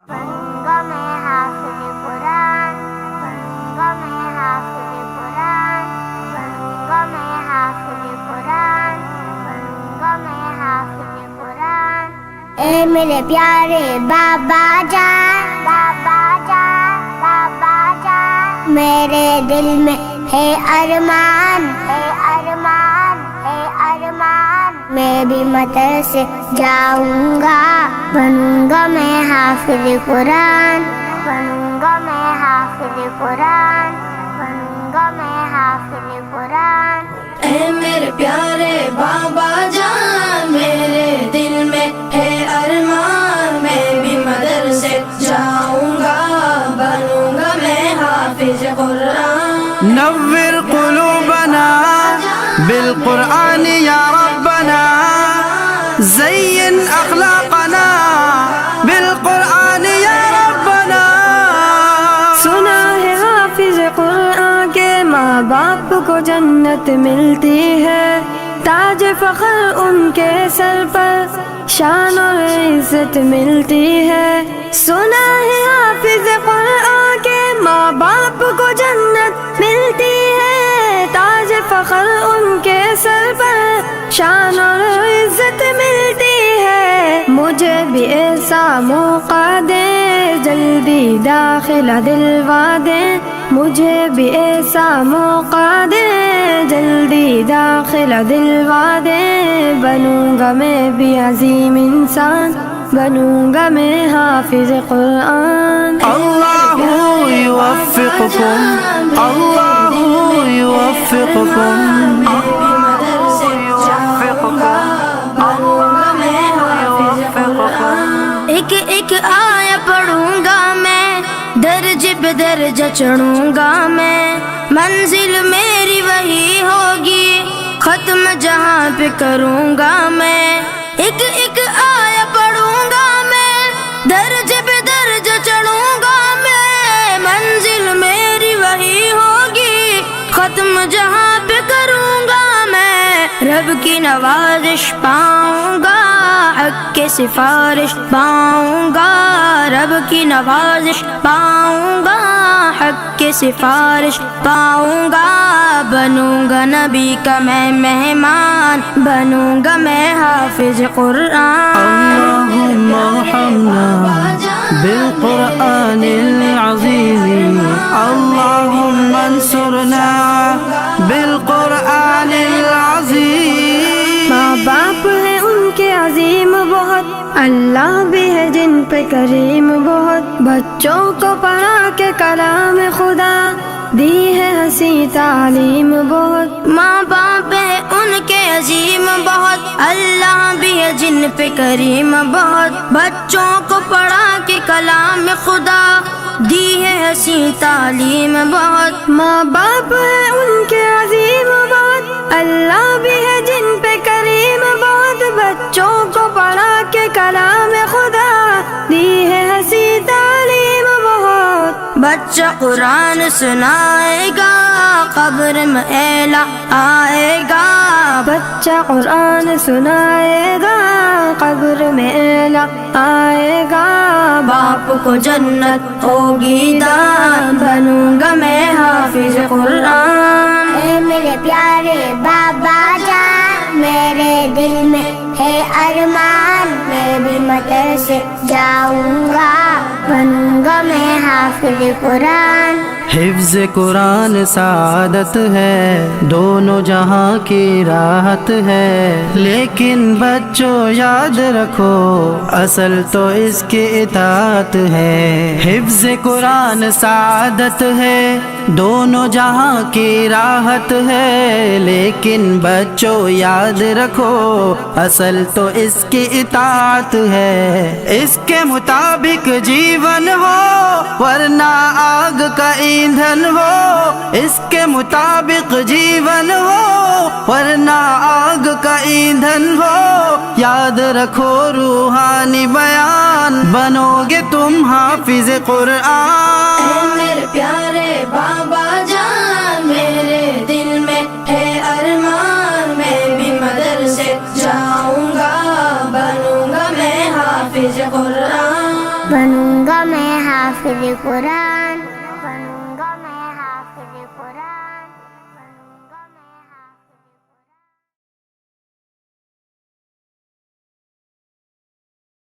بنूंगा मैं हाफिज़ कुरान, बनूंगा मैं हाफिज़ कुरान, बनूंगा मैं हाफिज़ कुरान, बनूंगा मैं हाफिज़ कुरान। ए मेरे प्यारे बाबा जान, बाबा जान, बाबा जान, मेरे दिल में है अरमान, है अरमान, है अरमान। मैं भी मदरसे जाऊंगा, बनूंगा मैं हाफिज़ कुरान, बनूंगा मैं हाफिज़ कुरान, बनूंगा मैं हाफिज़ कुरान। ए मेरे प्यारे बाबा जान, मेरे दिल में है अरमान। मैं भी मदरसे जाऊंगा, बनूंगा मैं हाफिज़ कुरान। नव्विर कुलूबना बिलकुरान या रब्बना, ज़य्यिन अखलाक़ना बिलकुरान या रब्बना। सुना है हाफिज कुरान के माँ बाप को जन्नत मिलती है, ताज फखर उनके सर पर शान और इज्जत मिलती है। सुना है हाफिज कुरान के माँ बाप को जन्नत मिलती है, ताज फखर उनके सर पर शान और इज्जत मिलती है। मुझे भी ऐसा मौका दे, जल्दी दाखिला दिलवा दे। मुझे भी ऐसा मौका दे, जल्दी दाखिला दिलवा दे। बनूंगा मैं भी अजीम इंसान, बनूंगा मैं हाफिज कुरान। अल्लाहु युवफ्फिकुकुम, अल्लाहु युवफ्फिकुकुम। एक एक आया पढ़ूंगा मैं, दर्ज पे दर्जा चढ़ूंगा मैं। मंजिल मेरी वही होगी, खत्म जहाँ पे करूंगा मैं। एक एक आया पढ़ूंगा मैं, दर्ज पे दर्जा चढ़ूंगा मैं। मंजिल मेरी वही होगी, खत्म जहाँ पे करूंगा मैं। रब की नवाजिश पाऊंगा, हक के सिफारिश पाऊंगा। रब की नवाजिश पाऊंगा, हक के सिफारिश पाऊंगा। बनूंगा नबी का मैं मेहमान, बनूंगा मैं हाफिज कुरान। अल्लाहुम्मा अर्हमना बिलकुरानिल अज़ीम, अल्लाहुम्मा अंसुरना बिलकुरानिल अज़ीम। माँ बाप है उनके अजीम बहुत, अल्लाह भी है जिन पे करीम बहुत। बच्चों को पढ़ा के कलाम खुदा, दी है हंसी तालीम बहुत। माँ बाप है उनके अजीम बहुत, अल्लाह भी है जिन पे करीम बहुत। बच्चों को पढ़ा के कलाम खुदा, दी है हंसी तालीम बहुत। माँ बाप है उनके अजीम बहुत, अल्लाह भी है जिन पे करीम बहुत। बच्चों को पढ़ा के कलाम खुदा, दी है हंसी तालीम बहुत। बच्चा कुरान सुनाएगा, कब्र में एला आएगा। बच्चा कुरान सुनाएगा, कब्र में एला आएगा। बाप को जन्नत होगी दान, बनूंगा मैं हाफिज कुरान। ए मेरे प्यारे बाबा जान, मेरे दिल में है अरमान। मैं भी मदरसे जाऊंगा, बनूंगा मैं हाफिज़ कुरान। हिफ्ज़ कुरान सादत है, दोनों जहां की राहत है। लेकिन बच्चों याद रखो, असल तो इसकी इताअत है। हिफ्ज़ कुरान सादत है, दोनों जहां की राहत है। लेकिन बच्चों याद रखो, असल तो इसकी इताअत है। इसके मुताबिक जीवन हो, वरना आग का ईंधन हो। इसके मुताबिक जीवन हो, वरना आग का ईंधन हो। याद रखो रूहानी बयान, बनोगे तुम हाफिज कुरान। मेरे प्यारे बाबा जान, मेरे दिल में है अरमान। मैं भी मदरसे जाऊंगा, बनूंगा मैं हाफिज कुरान। बनूंगा मैं हाफिज कुरान।